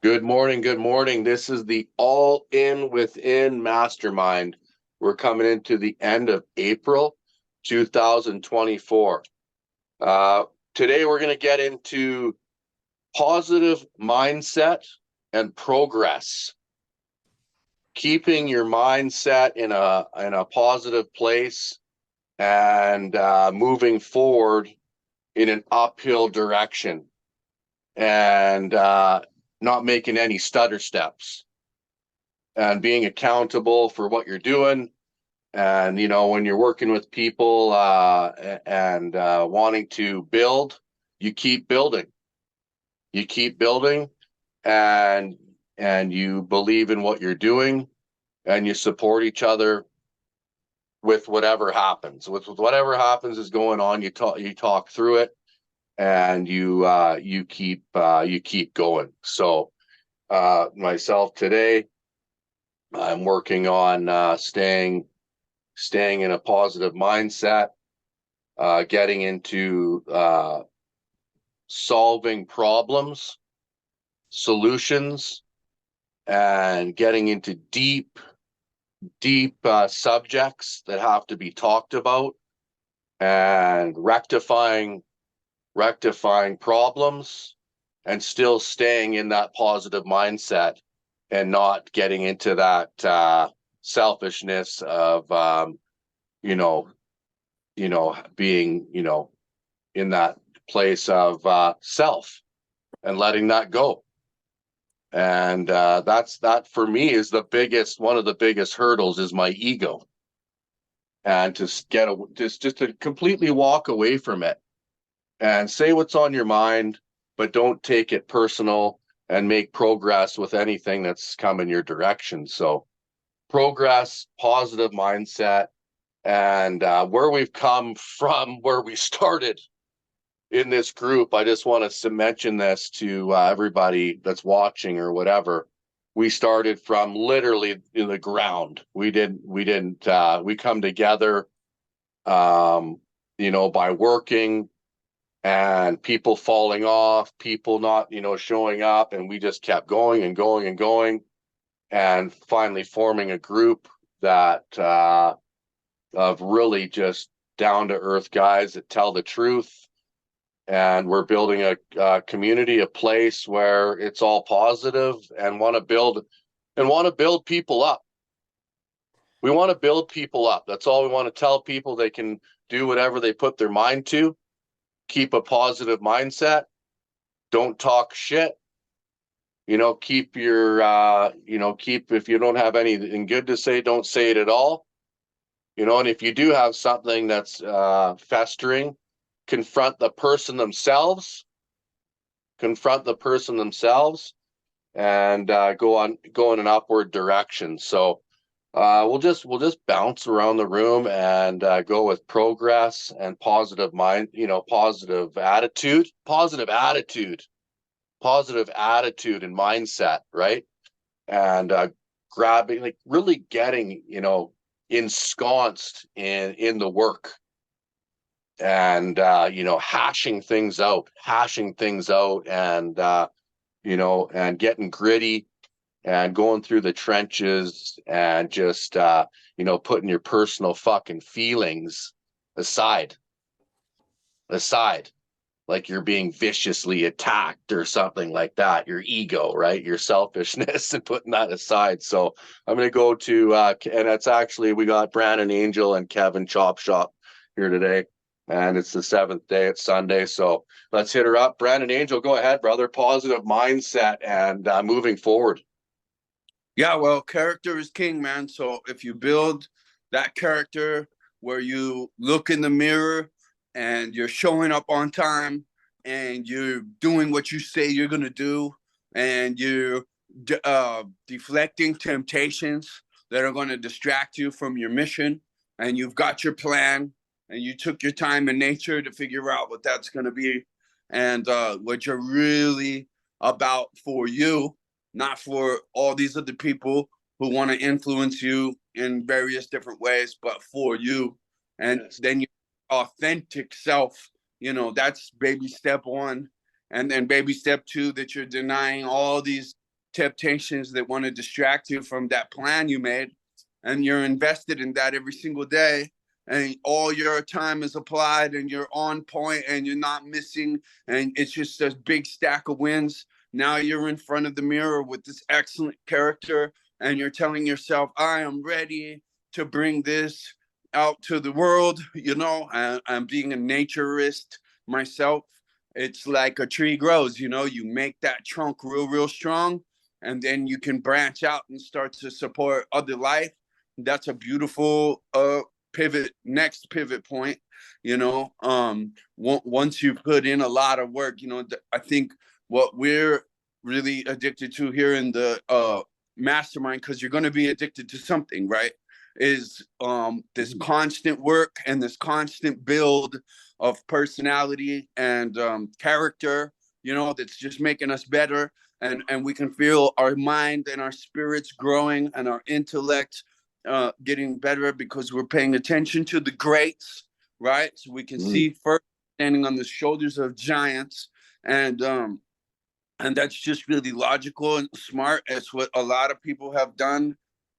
Good morning. Good morning. This is the All In Within Mastermind. We're coming into the end of April 2024. Today, we're going to get into positive mindset and progress. Keeping your mindset in a positive place and moving forward in an uphill direction. And not making any stutter steps and being accountable for what you're doing. And, when you're working with people and wanting to build, you keep building. You keep building and you believe in what you're doing and you support each other with whatever happens. With whatever happens is going on, you talk through it. And you keep going. So myself today, I'm working on staying in a positive mindset, getting into solving problems, solutions, and getting into deep subjects that have to be talked about, and rectifying problems and still staying in that positive mindset and not getting into that selfishness of being in that place of self and letting that go. And that for me is one of the biggest hurdles is my ego, and just to completely walk away from it and say what's on your mind, but don't take it personal and make progress with anything that's coming your direction. So progress, positive mindset, and where we've come from, where we started in this group. I just want to mention this to everybody that's watching or whatever. We started from literally in the ground. We come together, by working, and people falling off, people not, showing up. And we just kept going and going and going, and finally forming a group that of really just down to earth guys that tell the truth. And we're building a community, a place where it's all positive, and want to build people up. We want to build people up. That's all we want to tell people. They can do whatever they put their mind to. Keep a positive mindset. Don't talk shit. Keep your, if you don't have anything good to say, don't say it at all. And if you do have something that's festering, confront the person themselves. And go in an upward direction. So we'll just bounce around the room and go with progress and positive positive attitude and mindset, right? And grabbing, really getting, ensconced in the work, and hashing things out, and and getting gritty and going through the trenches, and just putting your personal fucking feelings aside, like you're being viciously attacked or something like that, your ego, right, your selfishness, and putting that aside. So I'm going to go to and that's actually, we got Brandon Angel and Kevin Chop Shop here today, and it's the 7th day, it's Sunday. So let's hit her up. Brandon Angel, go ahead, brother. Positive mindset and moving forward. Yeah, well, character is king, man. So if you build that character where you look in the mirror and you're showing up on time and you're doing what you say you're going to do, and you're deflecting temptations that are going to distract you from your mission, and you've got your plan, and you took your time in nature to figure out what that's going to be, and what you're really about for you, not for all these other people who want to influence you in various different ways, but for you. And then your authentic self, that's baby step 1. And then baby step 2, that you're denying all these temptations that want to distract you from that plan you made, and you're invested in that every single day, and all your time is applied, and you're on point, and you're not missing, and it's just a big stack of wins. Now you're in front of the mirror with this excellent character, and you're telling yourself, I am ready to bring this out to the world. I'm being a naturist myself. It's like a tree grows, you make that trunk real strong, and then you can branch out and start to support other life. That's a beautiful next pivot point. Once you put in a lot of work, I think what we're really addicted to here in the mastermind, because you're going to be addicted to something, right, is this constant work and this constant build of personality and character, that's just making us better. And we can feel our mind and our spirits growing and our intellect getting better because we're paying attention to the greats, right? So we can see first standing on the shoulders of giants, and that's just really logical and smart. It's what a lot of people have done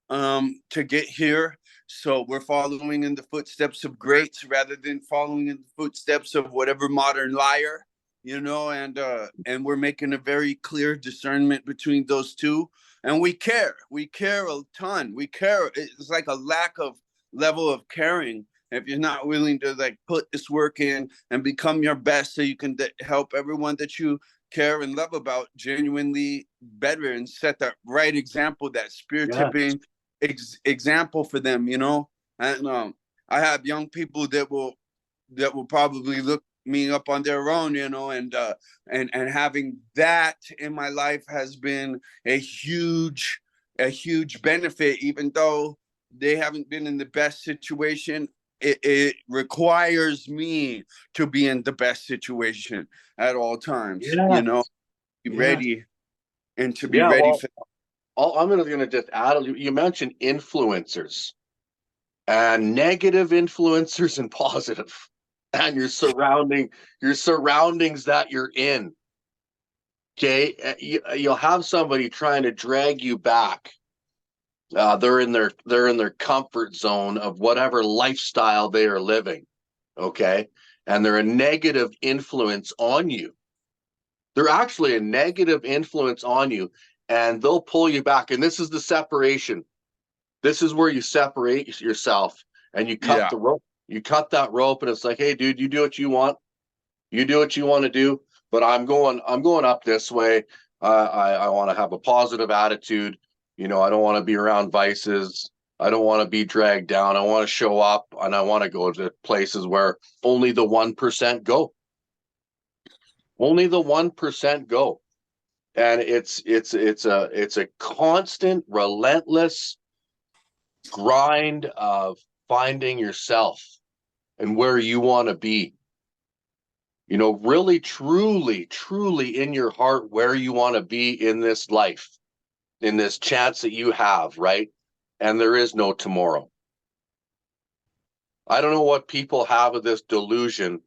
to get here. So we're following in the footsteps of greats rather than following in the footsteps of whatever modern liar, and we're making a very clear discernment between those two. And we care a ton. We care. It's like a lack of level of caring if you're not willing to like put this work in and become your best so you can help everyone that you care and love about genuinely better and set that right example, that spear tipping example for them, and I have young people that will probably look me up on their own, and having that in my life has been a huge benefit. Even though they haven't been in the best situation, it requires me to be in the best situation at all times, be ready and to be ready for. I'm going to just add, you mentioned influencers and negative influencers and positive, and your surroundings that you're in. Okay. You'll have somebody trying to drag you back. They're in their comfort zone of whatever lifestyle they are living. Okay. And they're a negative influence on you. They're actually a negative influence on you, and they'll pull you back. And this is the separation. This is where you separate yourself and you cut the rope. You cut that rope, and it's like, hey, dude, you do what you want. You do what you want to do, but I'm going up this way. I want to have a positive attitude. I don't want to be around vices. I don't want to be dragged down. I want to show up, and I want to go to places where only the 1% go. Only the 1% go. And it's a constant, relentless grind of finding yourself and where you want to be. Really, truly in your heart, where you want to be in this life, in this chance that you have, right? And there is no tomorrow. I don't know what people have of this delusion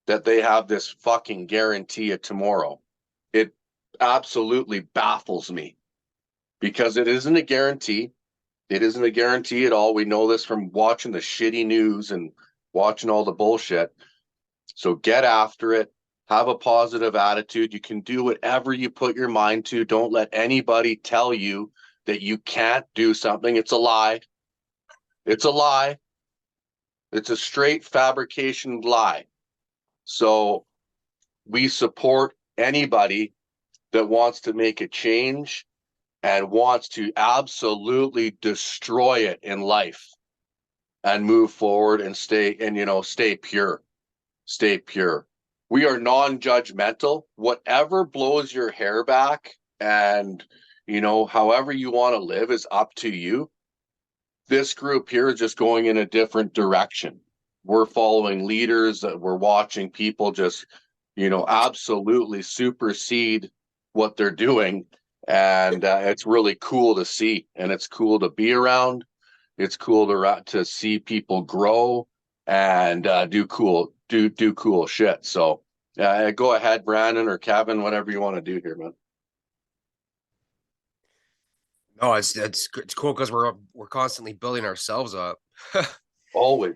that they have this fucking guarantee of tomorrow. It absolutely baffles me, because it isn't a guarantee. It isn't a guarantee at all. We know this from watching the shitty news and watching all the bullshit. So get after it. Have a positive attitude. You can do whatever you put your mind to. Don't let anybody tell you that you can't do something. It's a lie. It's a lie. It's a straight fabrication lie. So we support anybody that wants to make a change and wants to absolutely destroy it in life and move forward and stay pure. Stay pure. We are non-judgmental. Whatever blows your hair back, and however you want to live is up to you. This group here is just going in a different direction. We're following leaders. We're watching people just absolutely supersede what they're doing, and it's really cool to see, and it's cool to be around. It's cool to see people grow and do cool shit. So go ahead, Brandon or Kevin, whatever you want to do here, man. No, it's cool because we're constantly building ourselves up. Always.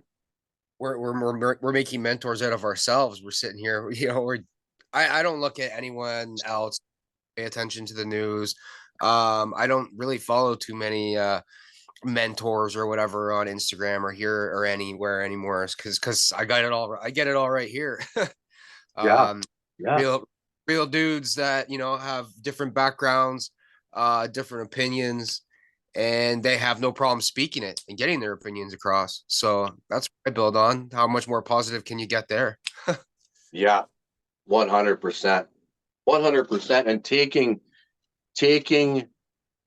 We're making mentors out of ourselves. We're sitting here, I don't look at anyone else, pay attention to the news. I don't really follow too many mentors or whatever on Instagram or here or anywhere anymore, because I get it all right here. Yeah. um Yeah. real dudes that have different backgrounds, different opinions, and they have no problem speaking it and getting their opinions across. So that's what I build on. How much more positive can you get there? Yeah. 100%. 100%. And taking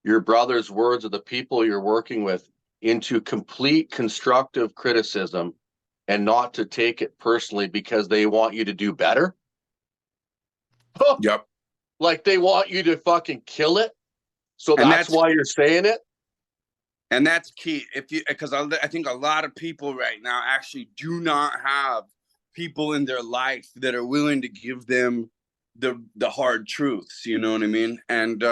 your brother's words of the people you're working with into complete constructive criticism and not to take it personally because they want you to do better. Yep. Like they want you to fucking kill it. So And that's why you're saying it. And that's key. Because I think a lot of people right now actually do not have people in their life that are willing to give them the hard truths. You know what I mean? And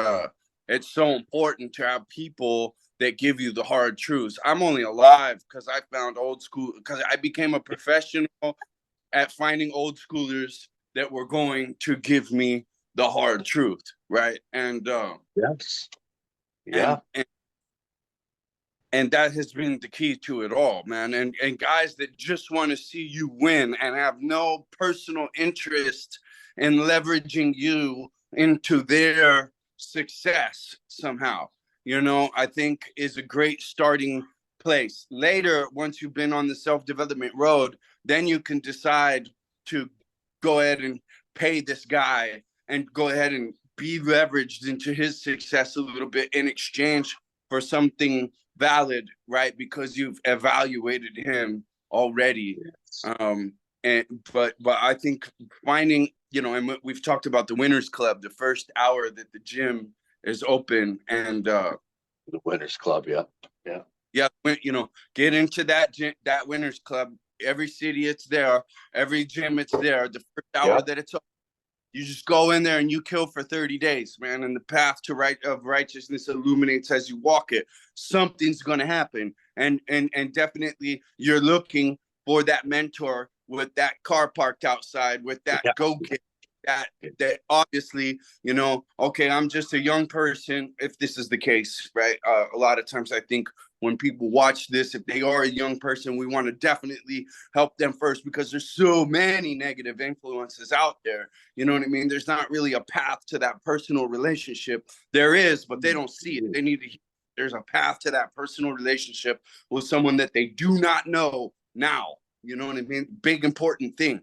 it's so important to have people that give you the hard truths. I'm only alive because I found old school, because I became a professional at finding old schoolers that were going to give me the hard truth, right? And Yes. Yeah. and that has been the key to it all, man. And guys that just want to see you win and have no personal interest in leveraging you into their success somehow, I think is a great starting place. Later, once you've been on the self-development road, then you can decide to go ahead and pay this guy and go ahead and be leveraged into his success a little bit in exchange for something valid, right? Because you've evaluated him already. And but I think finding, and we've talked about the Winners Club, the first hour that the gym is open, and the Winners Club, yeah, get into that Winners Club. Every city it's there, every gym it's there. The first hour that it's open, you just go in there and you kill for 30 days, man. And the path to righteousness illuminates as you walk it. Something's gonna happen. And definitely you're looking for that mentor with that car parked outside, with that go-get, that obviously, okay, I'm just a young person, if this is the case, right? A lot of times I think when people watch this, if they are a young person, we want to definitely help them first, because there's so many negative influences out there. You know what I mean? There's not really a path to that personal relationship. There is, but they don't see it. They need to. There's a path to that personal relationship with someone that they do not know now. You know what I mean? Big important thing.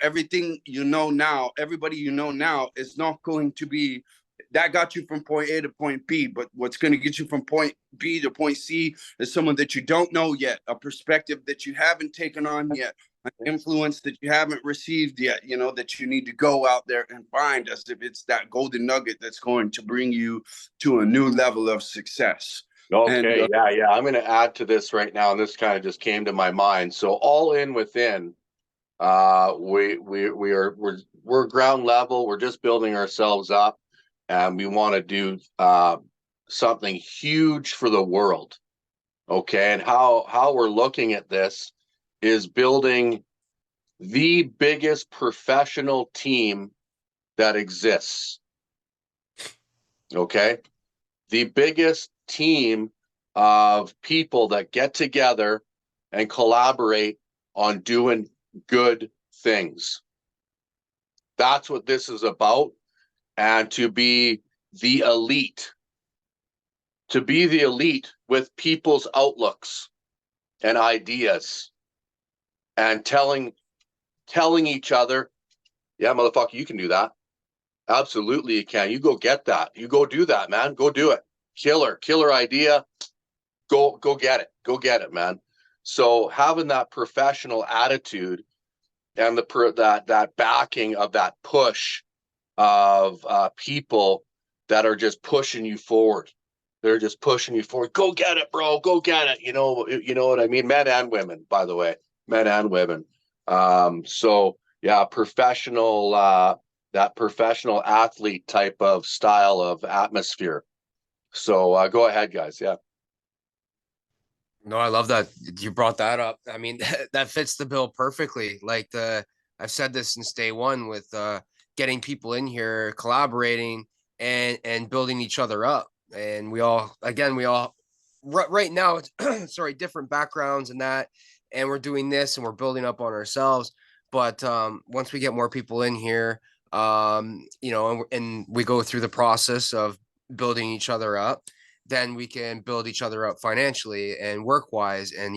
Everything now, everybody now is not going to be that got you from point A to point B, but what's going to get you from point B to point C is someone that you don't know yet, a perspective that you haven't taken on yet, an influence that you haven't received yet, that you need to go out there and find, as if it's that golden nugget that's going to bring you to a new level of success. Okay, yeah. I'm going to add to this right now, and this kind of just came to my mind. So all in within, we're ground level. We're just building ourselves up, and we want to do something huge for the world. Okay, and how we're looking at this is building the biggest professional team that exists. Okay, the biggest team of people that get together and collaborate on doing good things. That's what this is about. And to be the elite with people's outlooks and ideas, and telling each other, yeah, motherfucker, you can do that. Absolutely you can. You go get that. You go do that, man. Go do it. Killer idea. Go get it. Go get it, man. So having that professional attitude and that backing of that push of people that are just pushing you forward. They're just pushing you forward. Go get it, bro. Go get it. You know what I mean? Men and women, by the way. Men and women. So yeah, that professional athlete type of style of atmosphere. So go ahead, guys. Yeah. No, I love that you brought that up. I mean, that fits the bill perfectly. Like I've said this since day one with getting people in here, collaborating and building each other up. And we all, again, right now, it's sorry, different backgrounds and that, and we're doing this and we're building up on ourselves. But once we get more people in here, and we go through the process of building each other up, then we can build each other up financially and work wise, and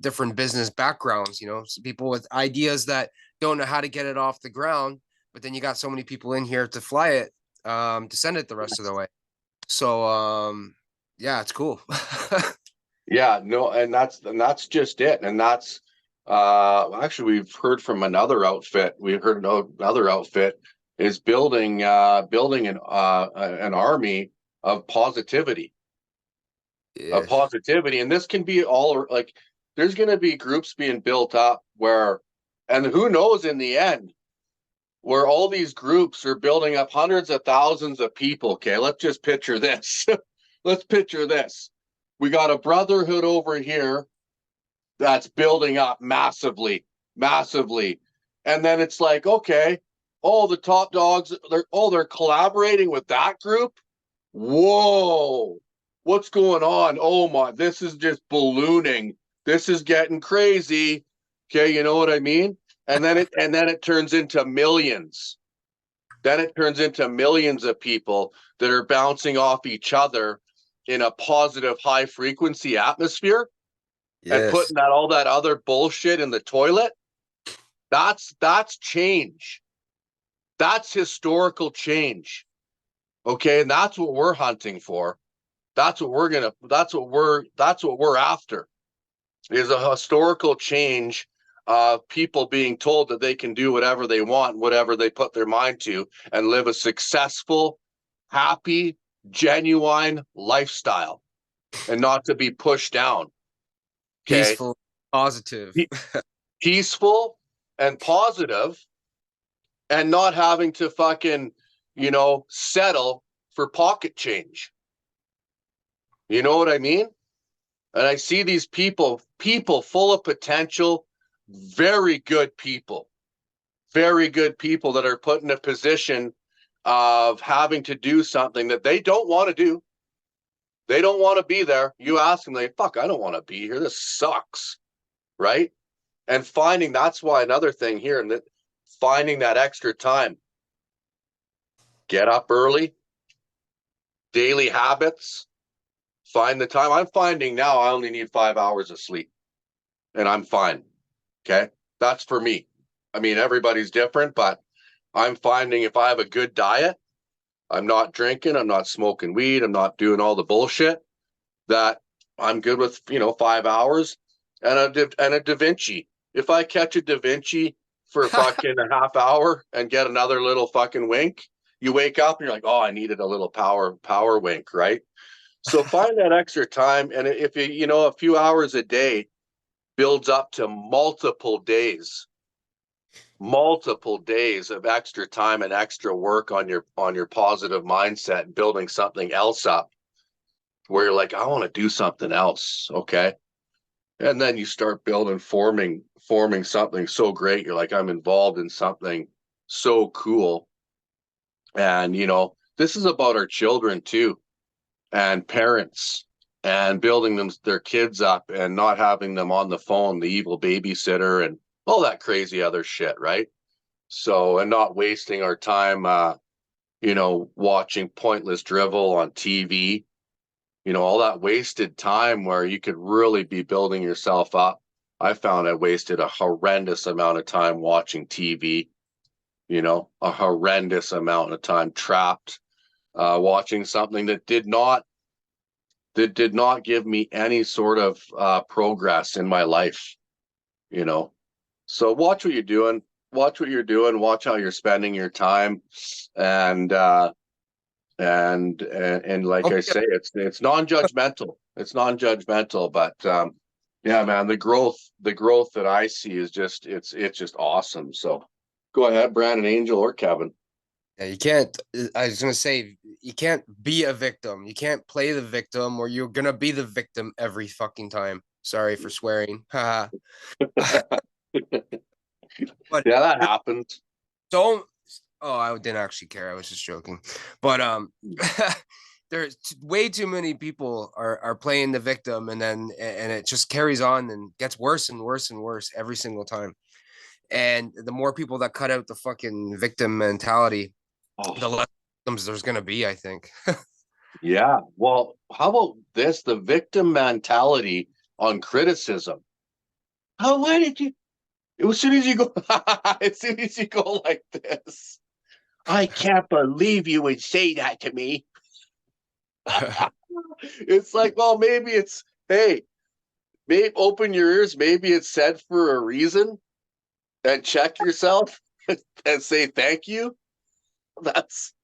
different business backgrounds. Some people with ideas that don't know how to get it off the ground, but then you got so many people in here to fly it, to send it the rest of the way. So yeah, it's cool. Yeah, no, and that's just it. And that's actually we've heard from another outfit. We've heard another outfit is building an army of positivity. Yeah. And this can be all like there's going to be groups being built up where, and who knows in the end, where all these groups are building up hundreds of thousands of people. Okay, let's just picture this. Let's picture this. We got a brotherhood over here that's building up massively, massively. And then it's like, okay, all the top dogs, they're collaborating with that group. Whoa, what's going on? Oh my, this is just ballooning. This is getting crazy. Okay, you know what I mean? And then it turns into millions. Then it turns into millions of people that are bouncing off each other in a positive high frequency atmosphere and Yes. putting all that other bullshit in the toilet. That's change. That's historical change. Okay, and that's what we're hunting for. That's what we're after, is a historical change of people being told that they can do whatever they want, whatever they put their mind to, and live a successful, happy, genuine lifestyle, and not to be pushed down. Okay. Peaceful, positive. Peaceful and positive, and not having to fucking, settle for pocket change. You know what I mean? And I see these people full of potential, very good people that are put in a position of having to do something that they don't want to do. They don't want to be there. You ask them, fuck, I don't want to be here. This sucks. Right? And that's why another thing here, and that finding that extra time. Get up early, daily habits, find the time. I'm finding now I only need 5 hours of sleep and I'm fine. Okay. That's for me. I mean, everybody's different, but I'm finding if I have a good diet, I'm not drinking, I'm not smoking weed, I'm not doing all the bullshit, that I'm good with, 5 hours and a Da Vinci. If I catch a Da Vinci for fucking a half hour and get another little fucking wink, you wake up and you're like, oh, I needed a little power wink, right? So find that extra time. And if a few hours a day builds up to multiple days of extra time and extra work on your positive mindset and building something else up where you're like, I want to do something else. Okay. And then you start forming something so great. You're like, I'm involved in something so cool. And, this is about our children too, and parents, and building their kids up and not having them on the phone, the evil babysitter and all that crazy other shit. Right. So, and not wasting our time, watching pointless drivel on TV, all that wasted time where you could really be building yourself up. I found I wasted a horrendous amount of time watching TV, a horrendous amount of time trapped, watching something that did not give me any sort of progress in my life, So watch what you're doing. Watch how you're spending your time. And like I say, it's non-judgmental. It's non-judgmental, but yeah, man, the growth that I see is just it's just awesome. So go ahead, Brandon, Angel, or Kevin. Yeah, you can't. I was gonna say you can't be a victim. You can't play the victim, or you're gonna be the victim every fucking time. Sorry for swearing. Haha. But Yeah, that happens. don't. Oh, I didn't actually care. I was just joking. But there's way too many people are playing the victim, and it just carries on and gets worse and worse and worse every single time. And the more people that cut out the fucking victim mentality, the Oh, less victims there's gonna be, I think. yeah. Well, how about this? The victim mentality on criticism. Oh, why did you? As soon as you go, as soon as you go like this, I can't believe you would say that to me. It's like, well, maybe it's, hey, maybe open your ears. Maybe it's said for a reason, and check yourself and say thank you. That's,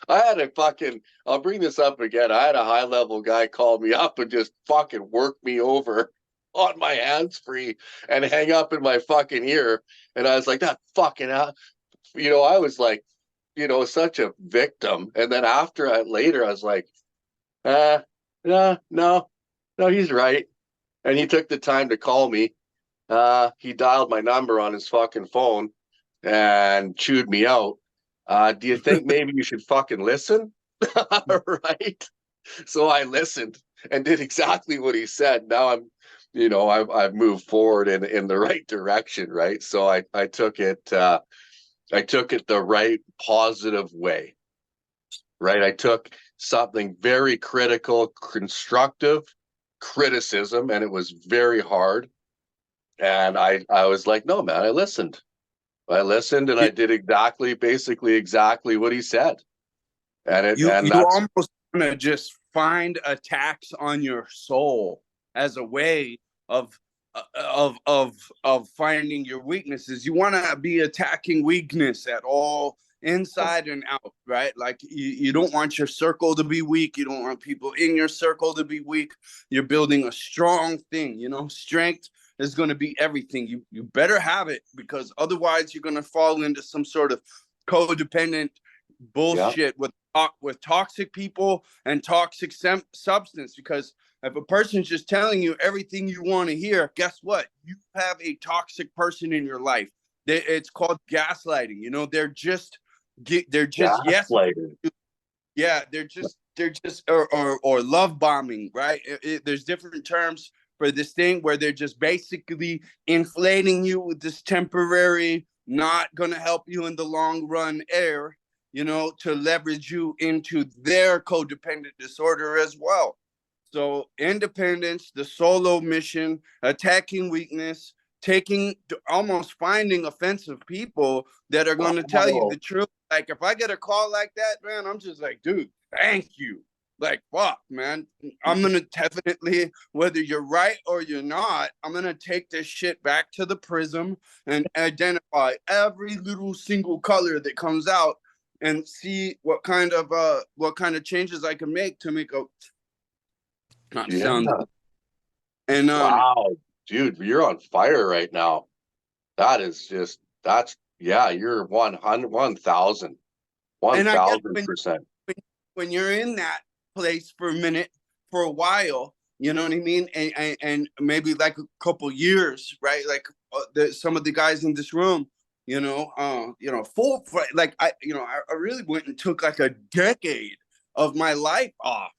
I had a fucking, I'll bring this up again. I had a high level guy call me up and just fucking work me over on my hands free and hang up in my fucking ear. And I was like, that fucking, I was like, such a victim. And then later, I was like, no, no, no, he's right. And he took the time to call me. He dialed my number on his fucking phone and chewed me out. Do you think maybe you should fucking listen? Right. So I listened and did exactly what he said. Now I've moved forward in the right direction, right? So I took it the right positive way, right? I took something very critical, constructive criticism, and it was very hard. And I was like, no, man, I listened. I listened and I did basically exactly what he said. And You that's, almost want to just find attacks on your soul as a way of of finding your weaknesses. You want to be attacking weakness at all, inside and out, right? Like you don't want your circle to be weak. You don't want people in your circle to be weak. You're building a strong thing. Strength is going to be everything. You better have it, because otherwise you're going to fall into some sort of codependent yeah, bullshit with toxic people and toxic substance. Because if a person's just telling you everything you want to hear, guess what? You have a toxic person in your life. It's called gaslighting. They're just yes, gaslighter. yeah, they're just or love bombing, right? There's different terms for this thing where they're just basically inflating you with this temporary, not gonna help you in the long run air, to leverage you into their codependent disorder as well. So independence, the solo mission, attacking weakness, almost finding offensive people that are going to tell you the Oh, truth. Like if I get a call like that, man, I'm just like, dude, thank you. Like, fuck, man. I'm going to definitely, whether you're right or you're not, I'm going to take this shit back to the prism and identify every little single color that comes out and see what kind of changes I can make to make a not yeah. sound. And Wow, dude, you're on fire right now. Yeah, you're 100, 1,000, one I guess thousand percent. when you're in that place for a minute, for a while, you know what I mean, and maybe like a couple years, right? Like some of the guys in this room, full like I really went and took like a decade of my life off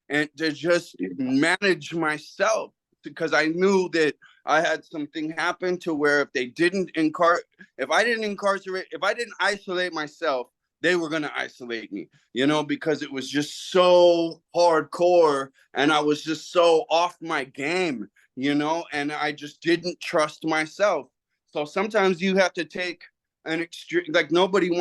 and to just manage myself, because I knew that I had something happen to where if I didn't isolate myself, they were going to isolate me, because it was just so hardcore and I was just so off my game, and I just didn't trust myself. So sometimes you have to take an extreme, like no one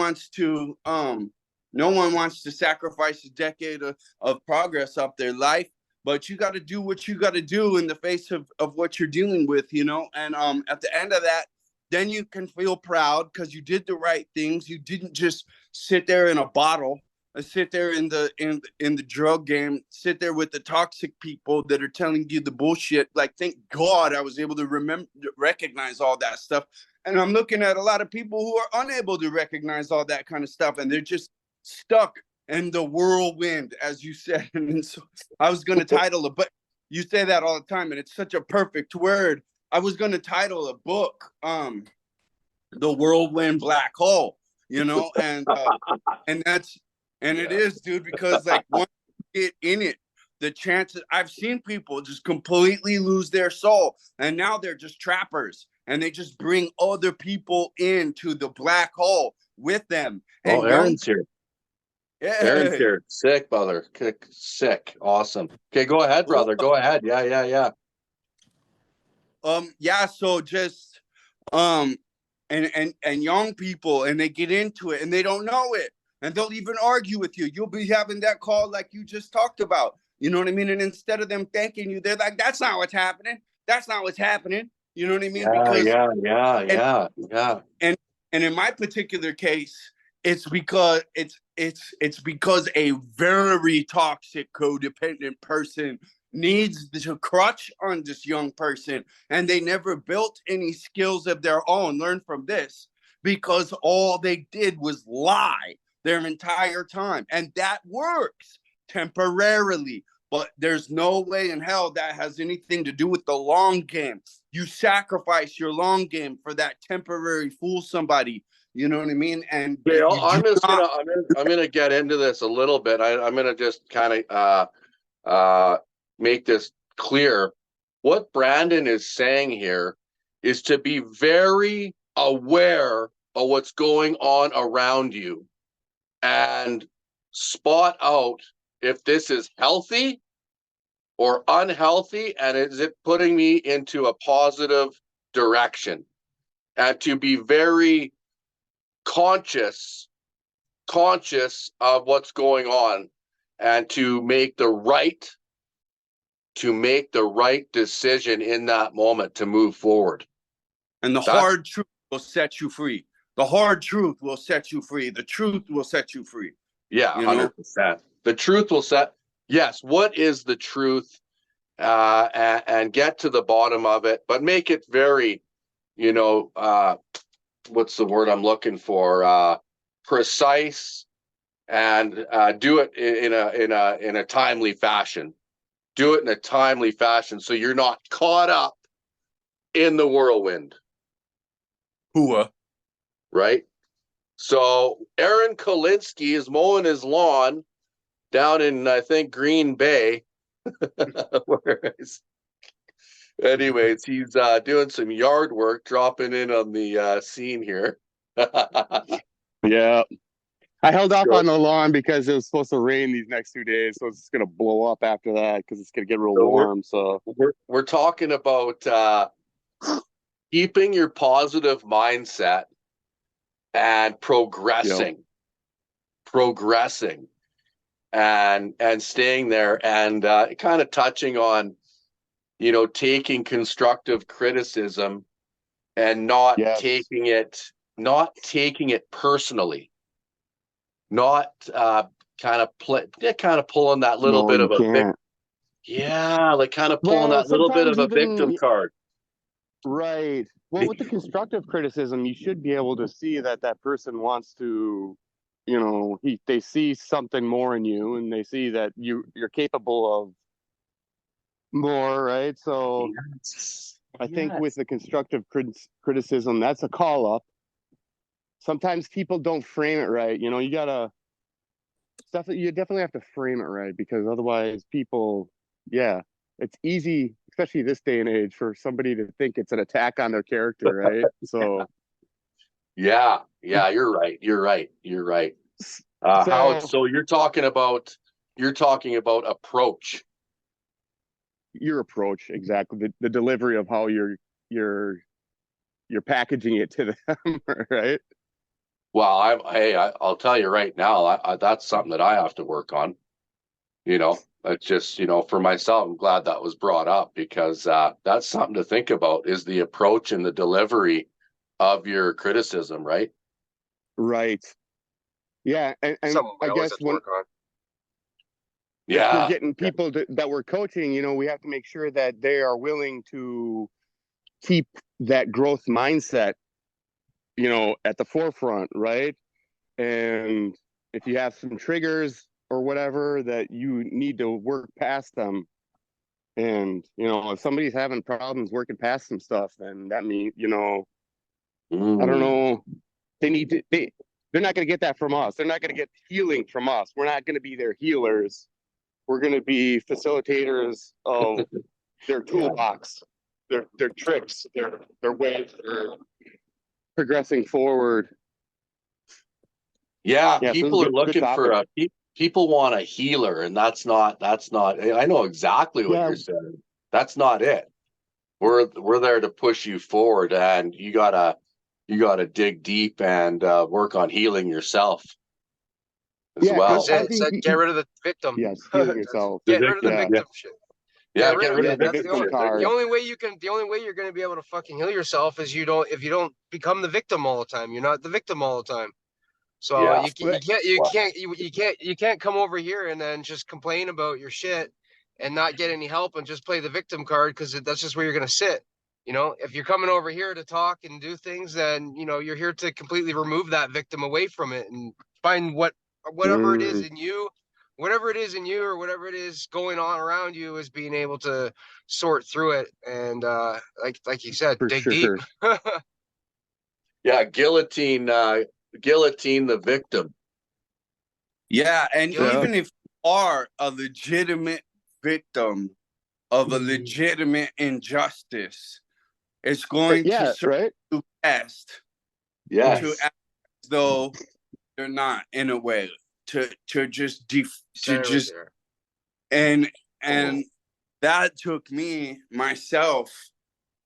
wants to sacrifice a decade of progress of their life, but you got to do what you got to do in the face of what you're dealing with, and at the end of that, then you can feel proud because you did the right things. You didn't just sit there in a bottle, sit there in the drug game, sit there with the toxic people that are telling you the bullshit. Like, thank God I was able to recognize all that stuff. And I'm looking at a lot of people who are unable to recognize all that kind of stuff, and they're just stuck in the whirlwind, as you said. And so I was going to title it, but you say that all the time, and it's such a perfect word. I was going to title a book, The Whirlwind Black Hole, you know, and that's, and it is, dude, because like once you get in it, the chances, I've seen people just completely lose their soul, and now they're just trappers, and they just bring other people into the black hole with them. Oh, And Aaron's here. Aaron's yeah, here. Sick, brother. Sick. Awesome. Okay, go ahead, brother. Go ahead. Yeah. yeah. So just, and young people, and they get into it, and they don't know it, and they'll even argue with you. You'll be having that call like you just talked about. You know what I mean? And instead of them thanking you, they're like, "That's not what's happening. That's not what's happening." You know what I mean? Because and and in my particular case, it's because it's because a very toxic codependent person needs to crutch on this young person, and they never built any skills of their own. Learn from this, because all they did was lie their entire time, and that works temporarily, but there's no way in hell that has anything to do with the long game. You sacrifice your long game for that temporary fool somebody. You know what I mean? And Okay, you I'm do just not. I'm gonna get into this a little bit. I'm gonna just kind of make this clear. What Brandon is saying here is to be very aware of what's going on around you and spot out if this is healthy or unhealthy, and is it putting me into a positive direction, and to be very conscious of what's going on, and to make the right decision in that moment to move forward. And the hard truth will set you free. The hard truth will set you free. The truth will set you free. Yeah, 100%. The truth will set. Yes, what is the truth? And get to the bottom of it, but make it very, what's the word I'm looking for? Precise, and do it in a timely fashion. Do it in a timely fashion so you're not caught up in the whirlwind. Hua. Right? So Aaron Kolinsky is mowing his lawn down in, I think, Green Bay. Anyways, he's doing some yard work, dropping in on the scene here. Yeah. I held off on the lawn because it was supposed to rain these next 2 days, so it's gonna blow up after that because it's gonna get real warm. So we're talking about keeping your positive mindset and progressing and staying there, and kind of touching on, taking constructive criticism and not taking it personally, not kind of pulling that little bit of a victim. Yeah, like kind of pulling that little bit of a victim card. Right. Well, with the constructive criticism, you should be able to see that that person wants to, they see something more in you, and they see that you're capable of more, right? So I think with the constructive criticism, that's a call up. Sometimes people don't frame it right. You definitely have to frame it right, because otherwise people, it's easy, especially this day and age, for somebody to think it's an attack on their character, right? So yeah, you're right. So you're talking about approach. Your approach, exactly. The delivery of how you're packaging it to them, right? Well, I'll tell you right now, that's something that I have to work on. It's just, for myself, I'm glad that was brought up, because that's something to think about, is the approach and the delivery of your criticism, right? Right. Yeah, and I guess when we're getting people that we're coaching, we have to make sure that they are willing to keep that growth mindset, at the forefront, right? And if you have some triggers or whatever that you need to work past them. And, you know, if somebody's having problems working past some stuff, then that means, you know, I don't Mm. know. They're not going to get that from us. They're not going to get healing from us. We're not going to be their healers. We're going to be facilitators of their toolbox, their tricks, their ways for progressing forward. Yeah, Yeah, so people are good looking for topic. people want a healer, and that's not, I know exactly what Yeah. you're saying. That's not it. We're there to push you forward, and you gotta dig deep and work on healing yourself as Yeah, 'cause well. That's I it. It's think like get rid of the victim. yes, healing yourself. The Get rid of the victim, Yeah. yeah, victim shit. yeah, Get rid get of rid it. of the the That's victim. victim card. the only way you can. The only way you're going to be able to fucking heal yourself is if you don't become the victim all the time. You're not the victim all the time. So Yeah, you can't come over here and then just complain about your shit and not get any help and just play the victim card because that's just where you're going to sit. You know, if you're coming over here to talk and do things, then you know you're here to completely remove that victim away from it and find whatever it is in you, whatever it is in you or whatever it is going on around you is being able to sort through it and like you said, For dig deep. sure. yeah, guillotine the victim. Yeah, and Yeah. even if you are a legitimate victim of a Mm. legitimate injustice, it's going to Yeah, serve right. you best Yes. to act as though they're not, in a way, to just Center right just there. and that took me myself,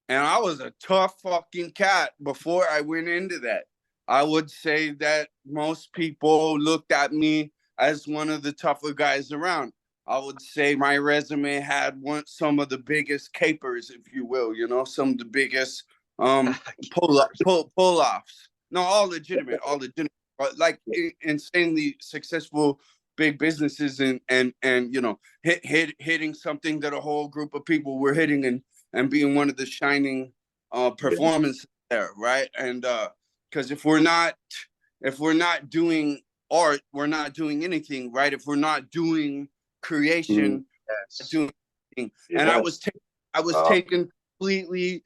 and I was a tough fucking cat before I went into that. I would say that most people looked at me as one of the tougher guys around. I would say my resume had some of the biggest capers, if you will, you know, some of the biggest pull offs. No, all legitimate, but like insanely successful big businesses and you know hitting something that a whole group of people were hitting and being one of the shining performances there, right? And because if we're not doing art, we're not doing anything, right? If we're not doing creation, Yes. doing anything. And I was taken completely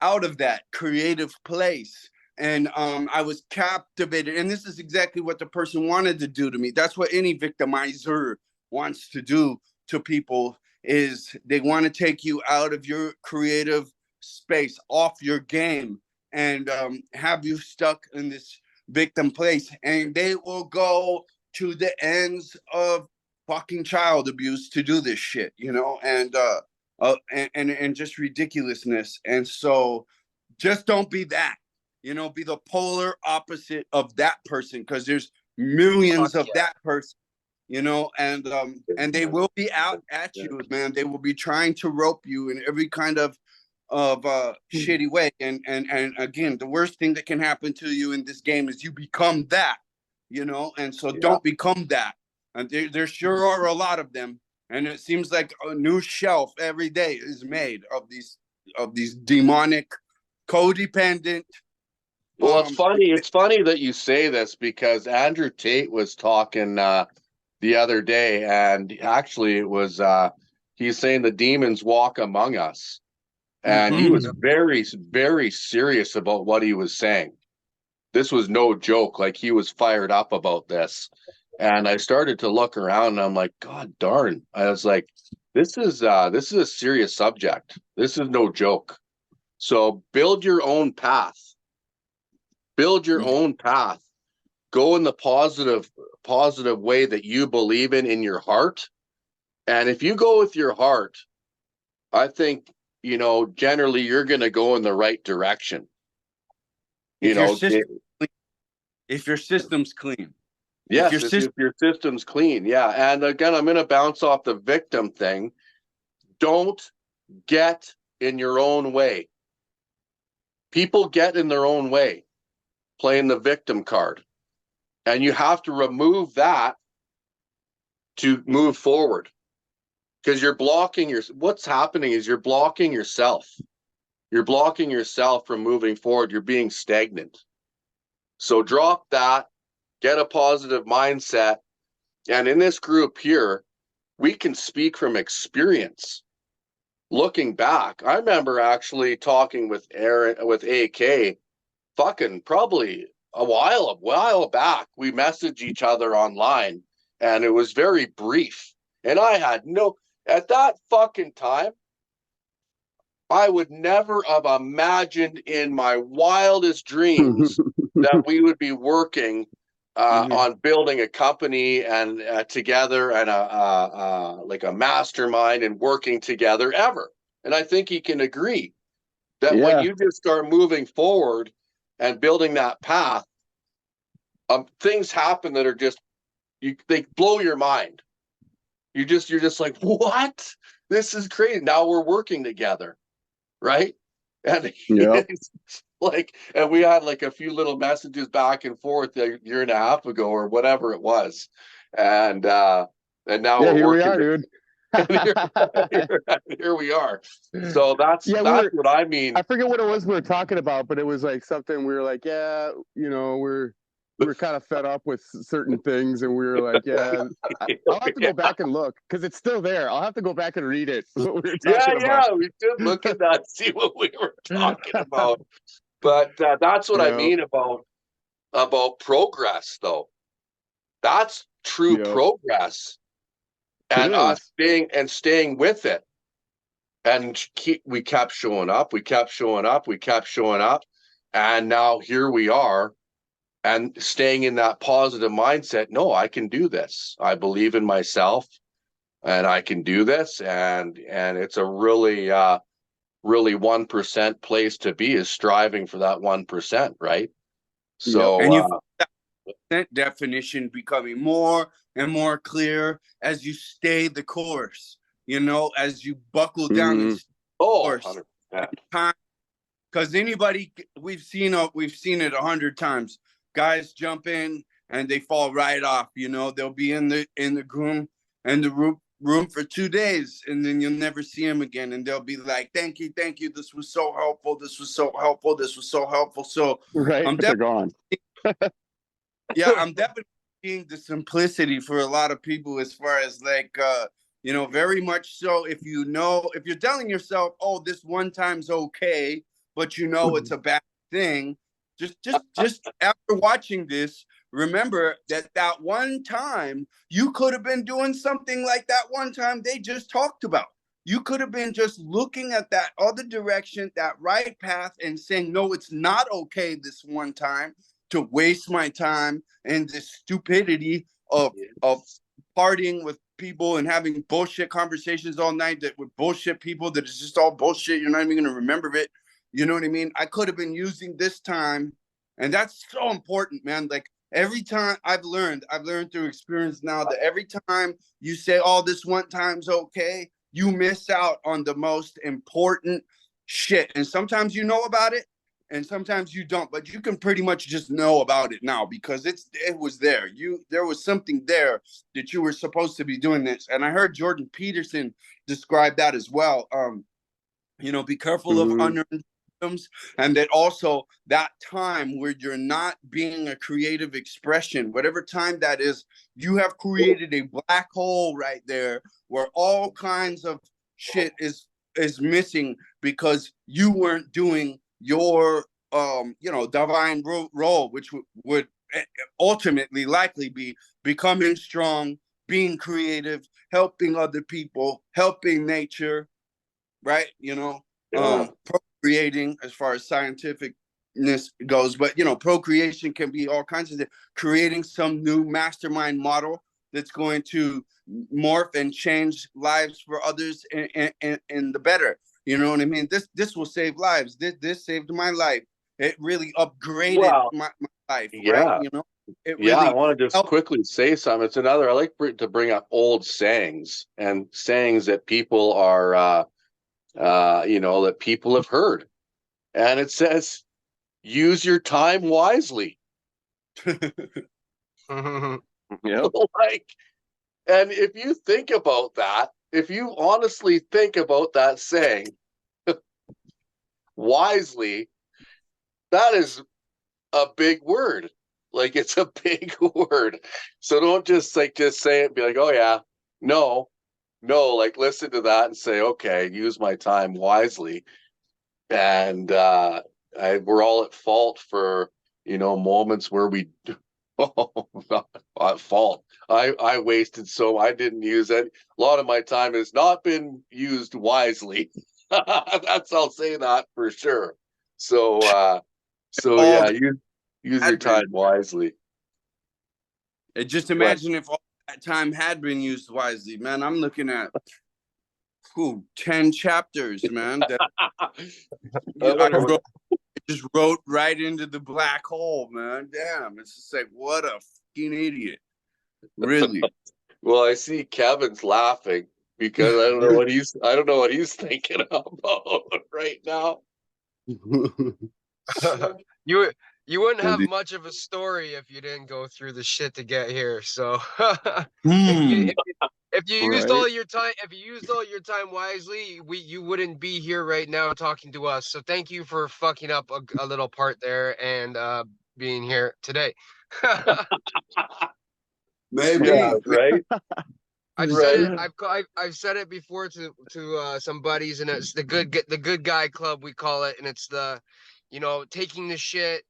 out of that creative place. And I was captivated. And this is exactly what the person wanted to do to me. That's what any victimizer wants to do to people, is they want to take you out of your creative space, off your game, and have you stuck in this victim place. And they will go to the ends of fucking child abuse to do this shit, you know, and just ridiculousness. And so just don't be that, you know, be the polar opposite of that person, because there's millions of that person, you know, and they will be out at you, man. They will be trying to rope you in every kind of shitty way. And again, the worst thing that can happen to you in this game is you become that, you know. And so don't become that. And there sure are a lot of them, and it seems like a new shelf every day is made of these demonic, codependent. Well, it's funny. It's funny that you say this, because Andrew Tate was talking the other day, and actually it was he's saying the demons walk among us, and he was very, very serious about what he was saying. This was no joke. Like, he was fired up about this, and I started to look around, and I'm like, God darn! I was like, this is a serious subject. This is no joke. So build your own path. Build your own path. Go in the positive way that you believe in your heart. And if you go with your heart, I think, you know, generally you're going to go in the right direction. You know, if your system's clean. Yes, if your system's clean. Yeah. And again, I'm going to bounce off the victim thing. Don't get in your own way. People get in their own way, playing the victim card. And you have to remove that to move forward. Because you're blocking what's happening is you're blocking yourself. You're blocking yourself from moving forward. You're being stagnant. So drop that get a positive mindset. And in this group here, we can speak from experience. Looking back, I remember actually talking with Aaron, with AK, fucking probably a while back. We messaged each other online, and it was very brief. And I had at that fucking time, I would never have imagined in my wildest dreams that we would be working on building a company and together, and like a mastermind, and working together ever. And I think he can agree that when you just start moving forward and building that path, things happen that are just, they blow your mind. You're just like, what? This is crazy. Now we're working together, right? And like, and we had like a few little messages back and forth a year and a half ago or whatever it was, and now here we are, dude. here we are. So that's what I mean. I forget what it was we were talking about, but it was like something we were like, we're kind of fed up with certain things, and we were like, I'll have to go back and look because it's still there. I'll have to go back and read it. What we were talking about. We did look at that, see what we were talking about. But that's what I mean about progress, though. That's true progress, and us staying with it, and we kept showing up, and now here we are. And staying in that positive mindset, no, I can do this. I believe in myself, and I can do this. And it's a really 1% place to be, is striving for that 1%, right? So, and that definition becoming more and more clear as you stay the course. As you buckle down this course, because anybody, we've seen it 100 times. Guys jump in and they fall right off. They'll be in the room for 2 days, and then you'll never see them again. And they'll be like, "Thank you, this was so helpful. This was so helpful. This was so helpful." So they're gone. I'm definitely seeing the simplicity for a lot of people, as far as like very much so. If you're telling yourself, "Oh, this one time's okay," but it's a bad thing. Just after watching this, remember that one time you could have been doing something like that one time they just talked about. You could have been just looking at that other direction, that right path, and saying, no, it's not okay this one time to waste my time and this stupidity of partying with people and having bullshit conversations all night with bullshit people that is just all bullshit. You're not even going to remember it. You know what I mean? I could have been using this time, and that's so important, man. Like, every time I've learned through experience now that every time you say, "Oh, this one time's okay," you miss out on the most important shit. And sometimes you know about it, and sometimes you don't. But you can pretty much just know about it now because it was there. There was something there that you were supposed to be doing this. And I heard Jordan Peterson describe that as well. Be careful of unearned, and that also that time where you're not being a creative expression, whatever time that is, you have created a black hole right there where all kinds of shit is missing because you weren't doing your divine role, which would ultimately likely be becoming strong, being creative, helping other people, helping nature, right? Procreating, as far as scientificness goes, but procreation can be all kinds of things. Creating some new mastermind model that's going to morph and change lives for others in the better. You know what I mean? This will save lives. This saved my life. It really upgraded my life. Right? It really I want to just quickly say something. It's another, I like to bring up old sayings and sayings that people are that people have heard. And it says, use your time wisely. Like, and if you think about that, if you honestly think about that saying, wisely, that is a big word. Like it's a big word. So don't just say it and be like, oh yeah. No, like listen to that and say, okay, use my time wisely. And we're all at fault for, moments where we not at fault. I wasted I didn't use it. A lot of my time has not been used wisely. I'll say that for sure. So All yeah, use your had been. time wisely. And just Go ahead. imagine if all that time had been used wisely, man. I'm looking at 10 chapters, man. That I just wrote right into the black hole, man. Damn, it's just like what a fucking idiot. Really. Well, I see Kevin's laughing because I don't know what he's thinking about right now. You wouldn't have much of a story if you didn't go through the shit to get here. So if you used all Right. your time, wisely, you wouldn't be here right now talking to us. So thank you for fucking up a little part there and being here today. Maybe. Yeah, right. I've Right. said it. I've said it before to some buddies, and it's the good guy club we call it, and it's the, taking the shit,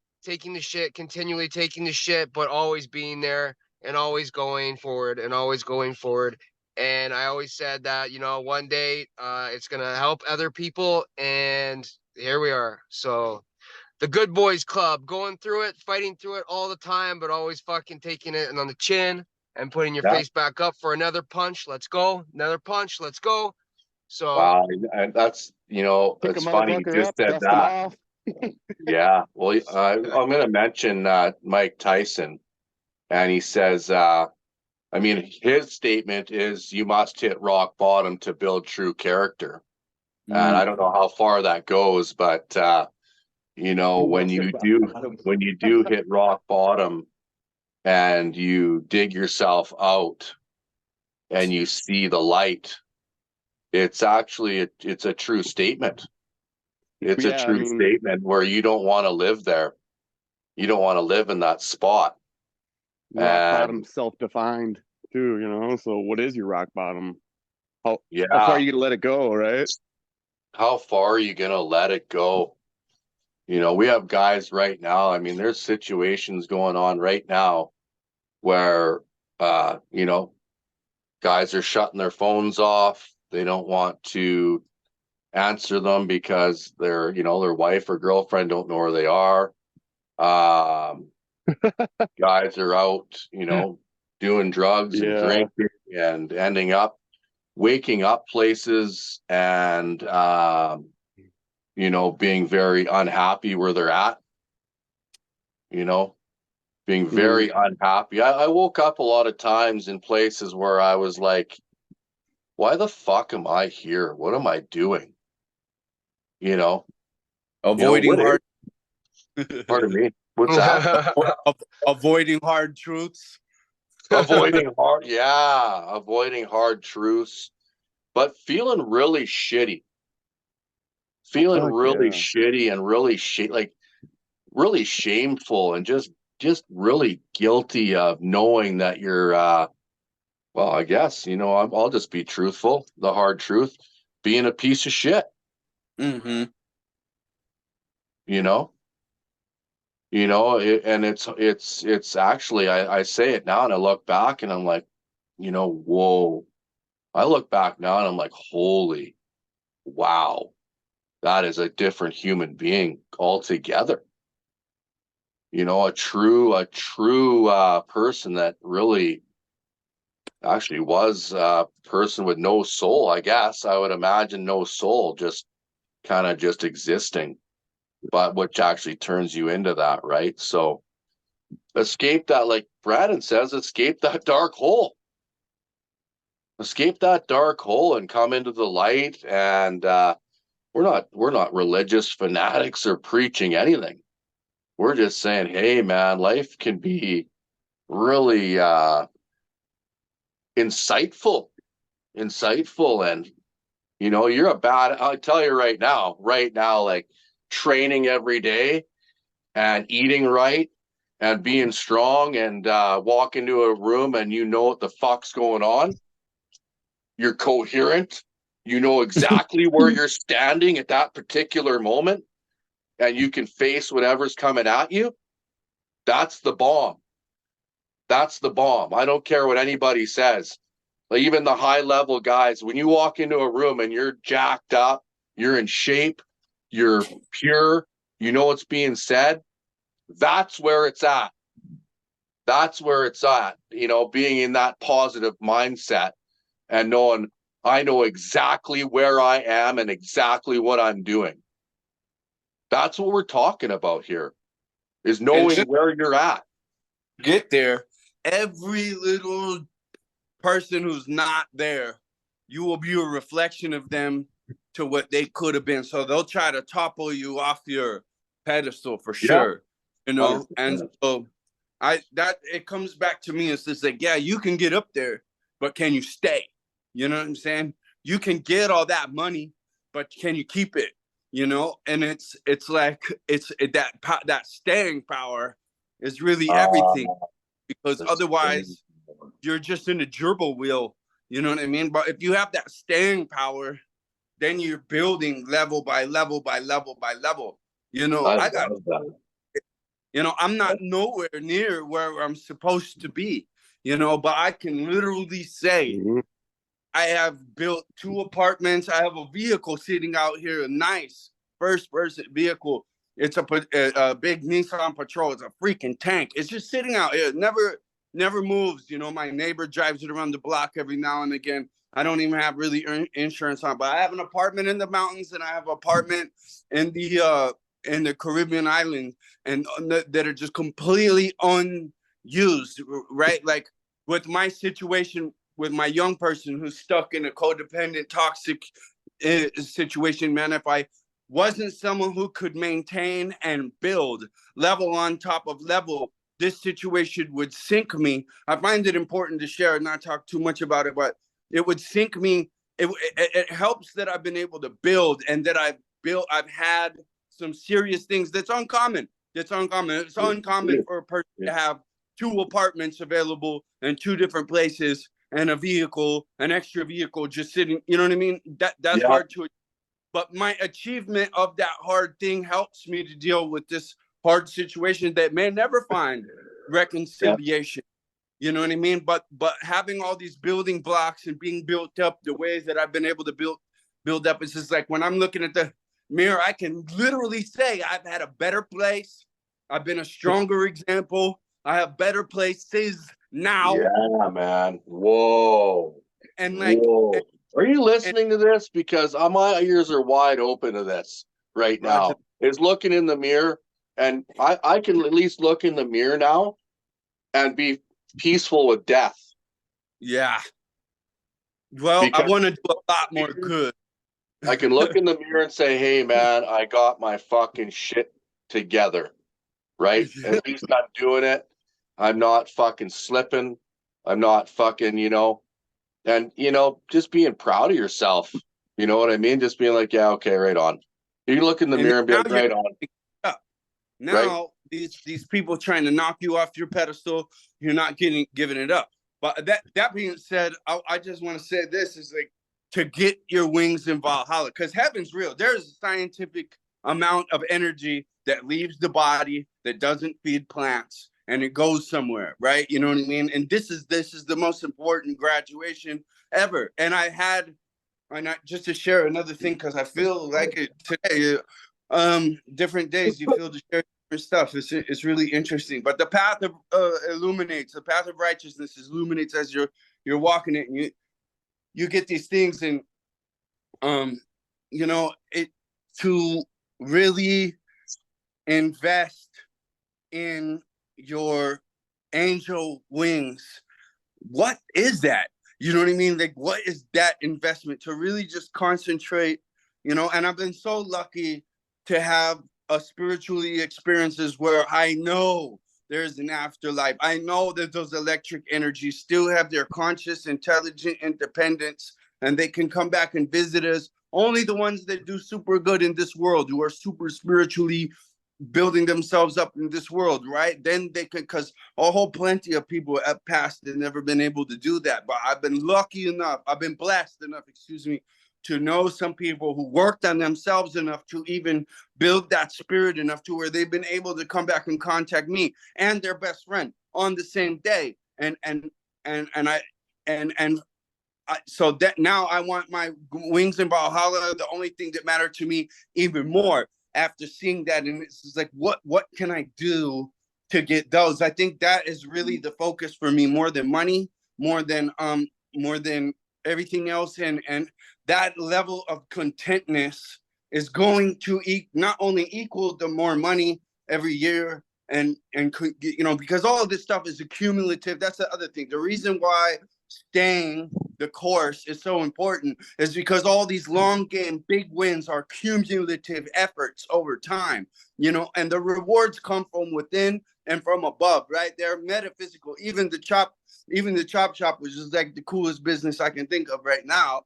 continually taking the shit, but always being there and always going forward and always going forward. And I always said that, one day it's gonna help other people, and here we are. So the good boys club, going through it, fighting through it all the time, but always fucking taking it and on the chin and putting your Yeah. face back up for another punch. Let's go. Another punch. Let's go. So Wow, and that's Pick it's a funny you motherfucker just up, said dust him that. off. Yeah. Well, I'm going to mention Mike Tyson, and he says, his statement is you must hit rock bottom to build true character. And I don't know how far that goes, but when you do hit rock bottom and you dig yourself out and you see the light, it's actually it's a true statement. It's a Yeah, I true mean, statement where you don't want to live there. You don't want to live in that spot. rock And bottom self-defined too. So what is your rock bottom? How far yeah, are you gonna let it go, right? how far are you going to let it go? We have guys right now. I mean, there's situations going on right now where, guys are shutting their phones off. They don't want to answer them because their wife or girlfriend don't know where they are. Guys are out, doing drugs and Yeah. drinking and ending up waking up places and being very unhappy where they're at, being very unhappy. I woke up a lot of times in places where I was like, why the fuck am I here? What am I doing? Avoiding hard Pardon me. What's that? avoiding hard truths. Avoiding hard truths, but feeling really shitty. Feeling Fuck really yeah. shitty and really really shameful and just really guilty of knowing that you're well, I guess, I'll just be truthful, the hard truth, being a piece of shit, Mm-hmm. and it's actually, I say it now and I look back and I'm like, whoa. I look back now and I'm like, holy, wow, that is a different human being altogether. A true person that really actually was a person with no soul, I guess. I would imagine no soul, just kind of just existing, but which actually turns you into that, right? So escape that, like Brandon says, escape that dark hole. Escape that dark hole and come into the light. And we're not religious fanatics or preaching anything. We're just saying, hey man, life can be really insightful, and I'll tell you right now, like training every day and eating right and being strong and walk into a room and you know what the fuck's going on. You're coherent. You know exactly where you're standing at that particular moment, and you can face whatever's coming at you. That's the bomb. That's the bomb. I don't care what anybody says. Like even the high level guys, when you walk into a room and you're jacked up, you're in shape, you're pure, you know what's being said, that's where it's at. That's where it's at, you know, being in that positive mindset and knowing I know exactly where I am and exactly what I'm doing. That's what we're talking about here, is knowing where you're at. Get there. Every little person who's not there, you will be a reflection of them to what they could have been. So they'll try to topple you off your pedestal for sure. You know, 100%. And so it comes back to me. It's just like, yeah, you can get up there, but can you stay? You know what I'm saying? You can get all that money, but can you keep it? You know, and it's like that staying power is really everything, because otherwise you're just in a gerbil wheel. You know what I mean? But if you have that staying power, then you're building level by level by level by level. You know, I'm not nowhere near where I'm supposed to be, you know, but I can literally say I have built 2 apartments. I have a vehicle sitting out here, a nice first-person vehicle. It's a big Nissan Patrol. It's a freaking tank. It's just sitting out here. Never moves. You know, my neighbor drives it around the block every now and again. I don't even have really insurance on, but I have an apartment in the mountains and I have an apartment in the Caribbean island, and that are just completely unused, right? Like with my situation with my young person who's stuck in a codependent, toxic situation, man, if I wasn't someone who could maintain and build level on top of level, this situation would sink me. I find it important to share and not talk too much about it, but it would sink me. It helps that I've been able to build, and that I've had some serious things. That's uncommon. It's uncommon for a person to have 2 apartments available in 2 different places and a vehicle, an extra vehicle just sitting, you know what I mean? That's hard to, but my achievement of that hard thing helps me to deal with this hard situation that may never find reconciliation. You know what I mean? But having all these building blocks and being built up the ways that I've been able to build up, it's just like when I'm looking at the mirror, I can literally say I've had a better place. I've been a stronger example. I have better places now. Yeah, man. Whoa. And like, whoa. Are you listening to this? Because my ears are wide open to this right now. Is looking in the mirror, and I can at least look in the mirror now and be peaceful with death. Yeah. Well, because I want to do a lot more good. I can look in the mirror and say, hey, man, I got my fucking shit together, right? At least I'm doing it. I'm not fucking slipping. I'm not fucking, you know, and, you know, just being proud of yourself. You know what I mean? Just being like, yeah, okay, right on. You can look in the mirror and be like, right on. Now, these people trying to knock you off your pedestal, you're not giving it up. But that being said, I just want to say this is like, to get your wings in Valhalla, because heaven's real. There's a scientific amount of energy that leaves the body that doesn't feed plants, and it goes somewhere, right? You know what I mean? And this is the most important graduation ever. And just to share another thing, because I feel like it today, different days you feel to share different stuff. It's really interesting. But the path of illuminates, the path of righteousness illuminates as you're walking it, and you get these things, and you know, it to really invest in your angel wings. What is that? You know what I mean? Like, what is that investment to really just concentrate, you know? And I've been so lucky to have a spiritually experiences where I know there's an afterlife. I know that those electric energies still have their conscious, intelligent independence, and they can come back and visit us. Only the ones that do super good in this world, who are super spiritually building themselves up in this world, right? Then they could, because a whole plenty of people have passed and never been able to do that. But I've been lucky enough, I've been blessed enough, excuse me, to know some people who worked on themselves enough to even build that spirit enough to where they've been able to come back and contact me and their best friend on the same day. So that now I want my wings in Valhalla. The only thing that mattered to me even more after seeing that, and it's just like, what can I do to get those? I think that is really the focus for me, more than money, more than everything else, and that level of contentness is going to not only equal the more money every year, and because all of this stuff is accumulative. That's the other thing. The reason why staying the course is so important is because all these long game big wins are cumulative efforts over time, and the rewards come from within and from above, right? They're metaphysical. Even the chop shop, which is like the coolest business I can think of right now,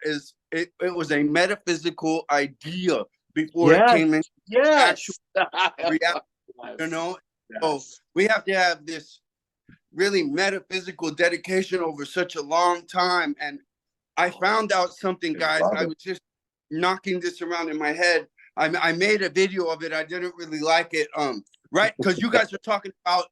is it was a metaphysical idea before it came into actual reality, So we have to have this really metaphysical dedication over such a long time. And I found out something, guys. I was just knocking this around in my head. I made a video of it. I didn't really like it. Right, because you guys are talking about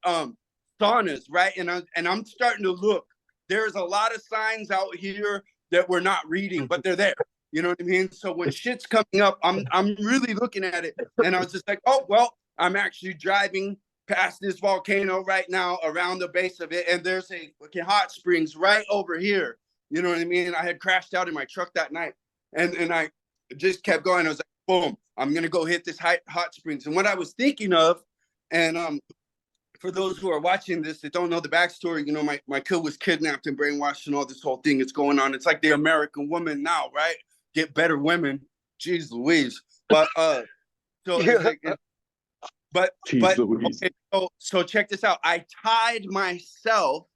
saunas, right? And I'm starting to look. There's a lot of signs out here that we're not reading, but they're there. You know what I mean? So when shit's coming up, I'm really looking at it, and I was just like, oh well, I'm actually driving past this volcano right now, around the base of it, and there's a fucking hot springs right over here. You know what I mean? I had crashed out in my truck that night, and I just kept going. I was like, boom, I'm gonna go hit this hot springs. And what I was thinking of, and for those who are watching this that don't know the backstory, my kid was kidnapped and brainwashed, and all this whole thing is going on. It's like the American woman now, right? Get better women. Jeez Louise. But so it's like, but okay, so check this out. I tied myself,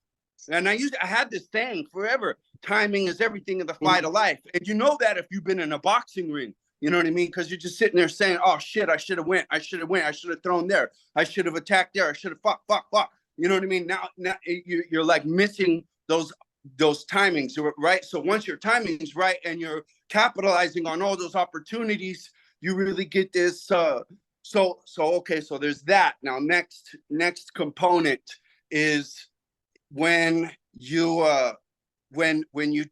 and I had this saying forever: timing is everything in the fight of life. And you know that if you've been in a boxing ring, you know what I mean? Because you're just sitting there saying, "Oh shit, I should have went. I should have thrown there. I should have attacked there. I should have fuck." You know what I mean? Now you're like missing those timings, right? So once your timing's right and you're capitalizing on all those opportunities, you really get this. So okay, so there's that. Now next component is when you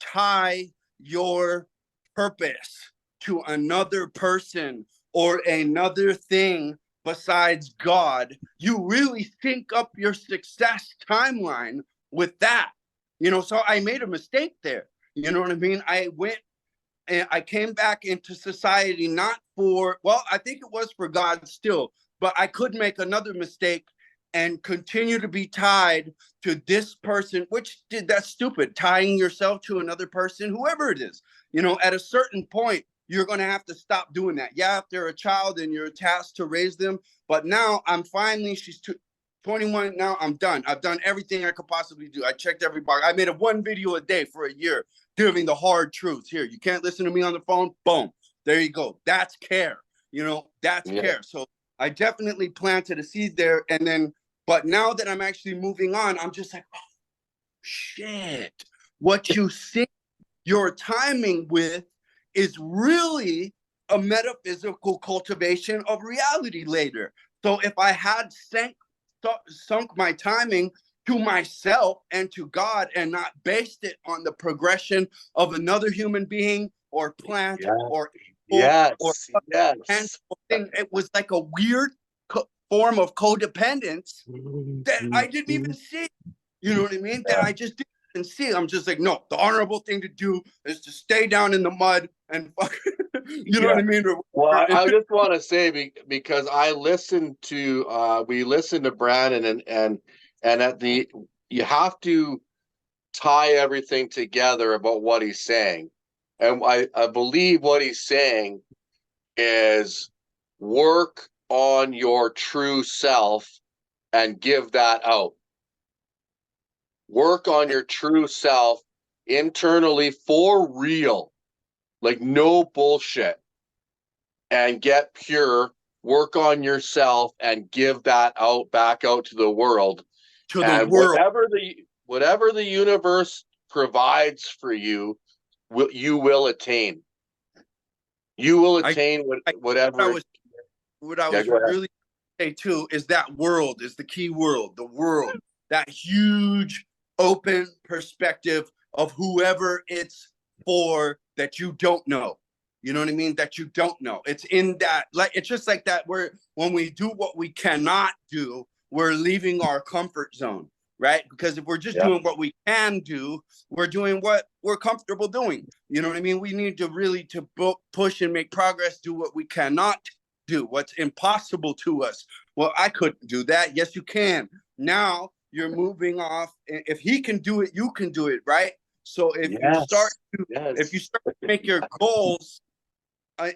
tie your purpose to another person or another thing besides God, you really sync up your success timeline with that. So I made a mistake there. You know what I mean? I went and I came back into society not for, well, I think it was for God still, but I could make another mistake and continue to be tied to this person, that's stupid, tying yourself to another person, whoever it is. At a certain point, you're going to have to stop doing that. Yeah, if they're a child and you're tasked to raise them, but now she's 21 now, I'm done. I've done everything I could possibly do. I checked every box. I made one video a day for a year, giving the hard truths. Here, you can't listen to me on the phone. Boom. There you go. That's care. That's care. So I definitely planted a seed there. And then, but now that I'm actually moving on, I'm just like, oh, shit. What you think your timing with is really a metaphysical cultivation of reality later. So if I had sunk my timing to myself and to God and not based it on the progression of another human being or plant or thing, it was like a weird form of codependence that I didn't even see. You know what I mean? That I just didn't even see. I'm just like, no, the honorable thing to do is to stay down in the mud and fuck. You know what I mean? Well, I just want to say, because I listened to we listened to Brandon and at you have to tie everything together about what he's saying. And I believe what he's saying is work on your true self and give that out. Work on your true self internally for real, like no bullshit, and get pure work on yourself and give that out back out to the world. To the And world. whatever the universe provides for you, you will attain. You will attain whatever. What I Yeah, was go ahead. really say too is that world is the key world, the world, that huge open perspective of whoever it's for that you don't know. You know what I mean? That you don't know. It's in that, like, it's just like that where when we do what we cannot do, we're leaving our comfort zone, right? Because if we're just doing what we can do, we're doing what we're comfortable doing. You know what I mean? We need to really push and make progress, do what we cannot do, what's impossible to us. Well, I couldn't do that. Yes, you can. Now you're moving off. If he can do it, you can do it, right? So if you start to make your goals,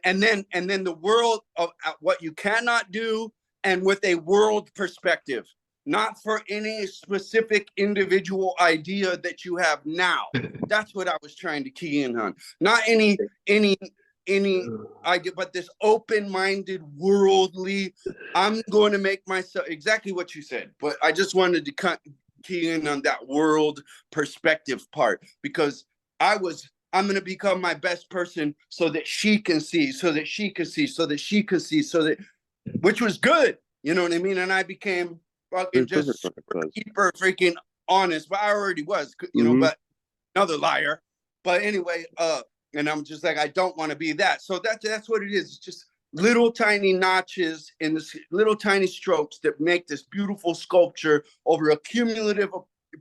and then the world of what you cannot do, and with a world perspective, not for any specific individual idea that you have now. That's what I was trying to key in on. Not any idea, but this open-minded, worldly. I'm going to make myself exactly what you said, but I just wanted to key in on that world perspective part, because I'm going to become my best person so that she can see, so that she can see, so that she can see, so that, which was good. You know what I mean? And I became fucking just super freaking honest, but I already was, you know, but another liar. But anyway, and I'm just like, I don't want to be that. So that's what it is. It's just little tiny notches in this little tiny strokes that make this beautiful sculpture over a cumulative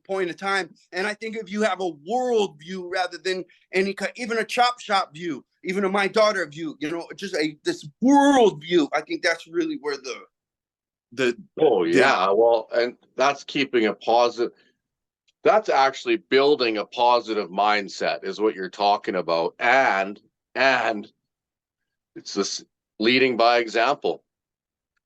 point of time. And I think if you have a world view rather than even a chop shop view, even a my daughter view, you know, just this world view, I think that's really where well, and that's keeping a positive. That's actually building a positive mindset is what you're talking about. And it's this leading by example.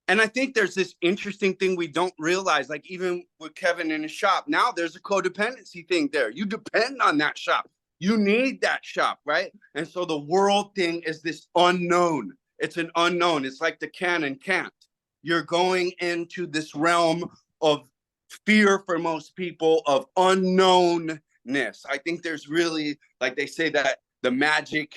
And I think there's this interesting thing we don't realize, like even with Kevin in his shop, now there's a codependency thing there. You depend on that shop. You need that shop, right? And so the world thing is this unknown. It's an unknown. It's like the can and can't. You're going into this realm of fear for most people, of unknownness. I think there's really, like they say, that the magic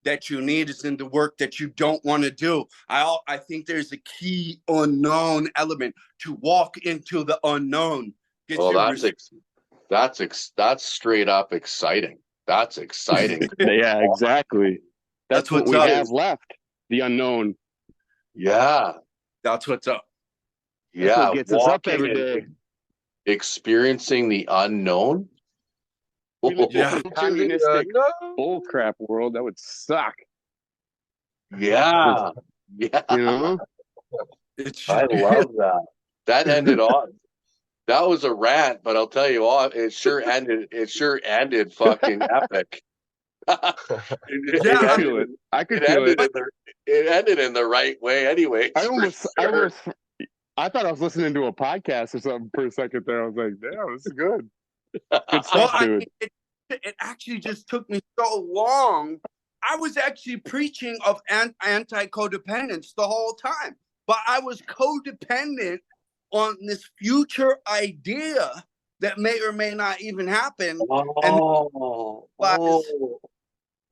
that you need is in the work that you don't want to do. I think there's a key unknown element to walk into the unknown. Well, that's straight up exciting. That's exciting. Yeah, exactly. That's what we have left. The unknown. Yeah. That's what's up. That's what gets us up every day. Experiencing the unknown. We live in a communistic bullcrap world. That would suck. Yeah. You know? I love that. That ended on. That was a rant, but I'll tell you what, it sure ended fucking epic. I could feel it. It ended in the right way anyway. I thought I was listening to a podcast or something for a second there. I was like, damn, this is good. Good stuff, dude. It actually just took me so long. I was actually preaching of anti-codependence the whole time, but I was codependent on this future idea that may or may not even happen.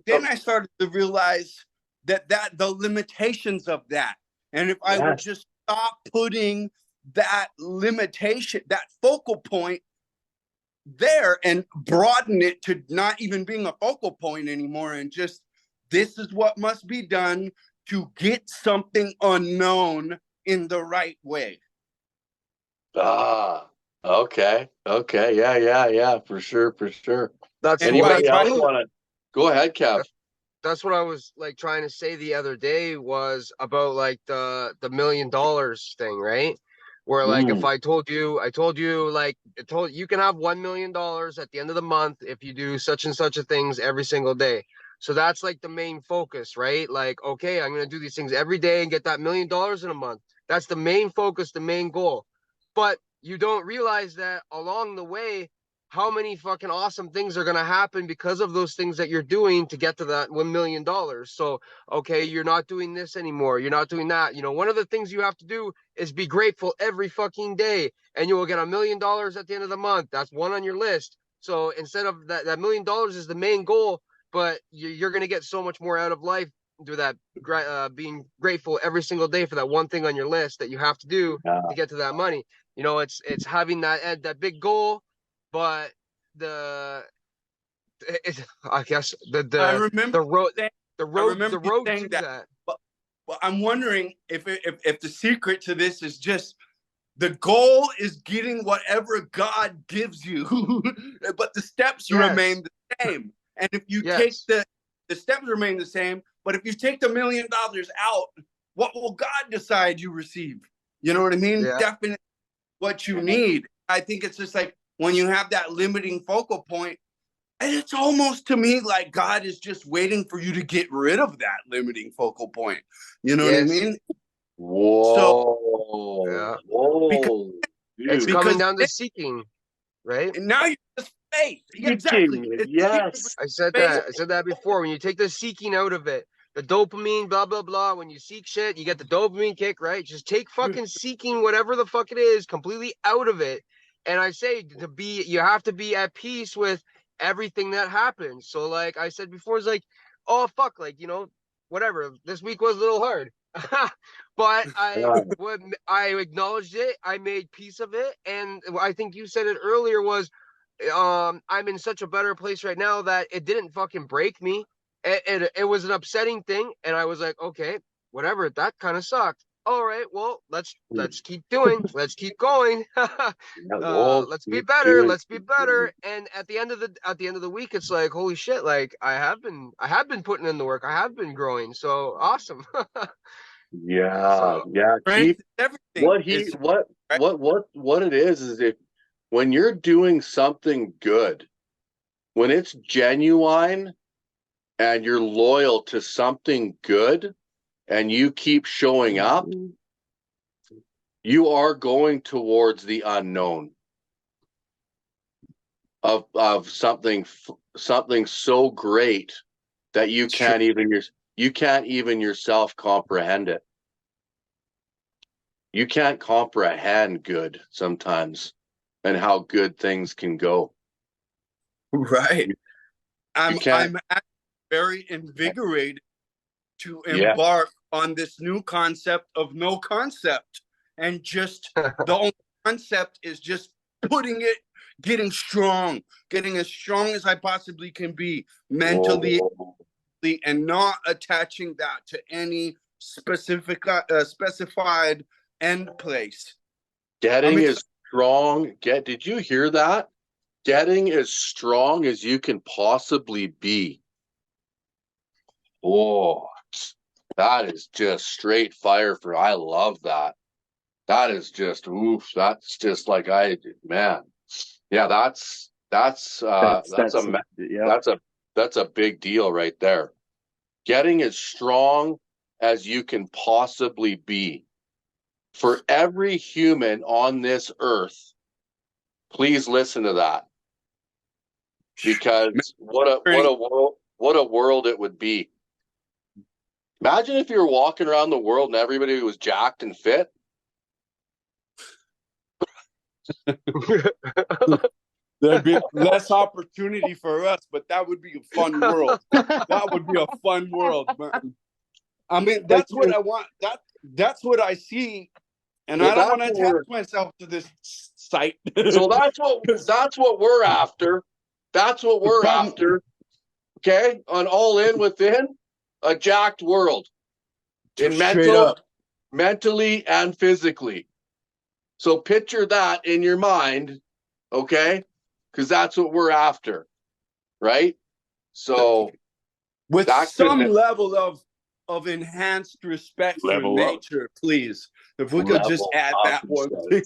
Then I started to realize that the limitations of that. And if I would just stop putting that limitation, that focal point there, and broaden it to not even being a focal point anymore, and just, this is what must be done to get something unknown in the right way. Okay. Yeah, for sure. That's Anybody else want to go ahead, Kev? That's what I was like trying to say the other day, was about like the $1 million thing, right? Where like if I told you like you can have $1 million at the end of the month if you do such and such a things every single day. So that's like the main focus, right? Like, okay, I'm gonna do these things every day and get that $1 million in a month. That's the main focus, the main goal. But you don't realize that along the way, how many fucking awesome things are going to happen because of those things that you're doing to get to that $1 million. So, okay, you're not doing this anymore. You're not doing that. You know, one of the things you have to do is be grateful every fucking day, and you will get $1 million at the end of the month. That's one on your list. So instead of that $1 million is the main goal, but you're going to get so much more out of life through that being grateful every single day for that one thing on your list that you have to do Yeah. to get to that money. You know, it's having that big goal, but the I guess I remember the road saying, the I road remember the you road saying to that. that. Well, I'm wondering if the secret to this is just the goal is getting whatever God gives you, but the steps Yes. remain the same. And if you take Yes. the steps remain the same, but if you take the $1 million out, what will God decide you receive? You know what I mean? Yeah. Definitely what you need. I think it's just like when you have that limiting focal point, and it's almost to me like God is just waiting for you to get rid of that limiting focal point. You know what I Yes. mean? Whoa. Yeah. Whoa. It's Dude. coming Because down to seeking, right? now you're just faith. Yeah, exactly. Seeking, It's yes. I said faith. that. I said that before. When you take the seeking out of it, the dopamine, blah blah blah. When you seek shit, you get the dopamine kick, right? Just take fucking seeking whatever the fuck it is completely out of it. And I say you have to be at peace with everything that happens. So like I said before, it's like, oh fuck, like whatever. This week was a little hard, but I acknowledged it. I made peace of it, and I think you said it earlier was I'm in such a better place right now that it didn't fucking break me. It was an upsetting thing, and I was like, okay, whatever. That kind of sucked. All right, well, let's keep doing. Let's keep going. We'll Let's be keep better. doing. Let's be better. And at the end of the week, it's like, holy shit! Like I have been putting in the work. I have been growing. So awesome. Yeah, So yeah. Strength Keep is everything. what he It's right. what it is if when you're doing something good, when it's genuine and you're loyal to something good and you keep showing up, you are going towards the unknown of something so great that you can't even yourself comprehend it. You can't comprehend good sometimes and how good things can go. Right. I'm can't- actually very invigorated to Yeah. embark on this new concept of no concept. And just the only concept is just getting as strong as I possibly can be mentally, Whoa. and not attaching that to any specified end place. Getting as strong. Did you hear that? Getting as strong as you can possibly be. Oh, that is just straight fire I love that. That is just oof. That's just like man. Yeah, that's a big deal right there. Getting as strong as you can possibly be. For every human on this earth, please listen to that. Because what a world it would be. Imagine if you were walking around the world and everybody was jacked and fit. There'd be less opportunity for us, but that would be a fun world. That would be a fun world, man. I mean, that's what I want. That's what I see, and I don't want to attach myself to this site. So that's what we're after. That's what we're after. Okay, on All In Within, a jacked world, in mentally and physically. So picture that in your mind, okay? Because that's what we're after, right? So with some level of enhanced respect for nature, please. If we could just add that one thing.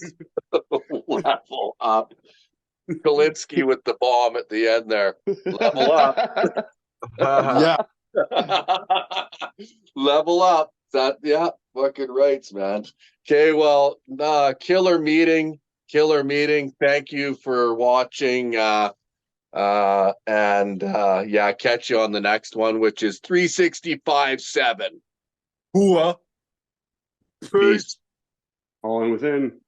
Level up. Kalinsky with the bomb at the end there. Level up. Yeah. Level up. Fucking rights, man. Okay, well, killer meeting. killer meeting. Thank you for watching. Yeah, catch you on the next one, which is 365-7. Hooah. Peace. All in within.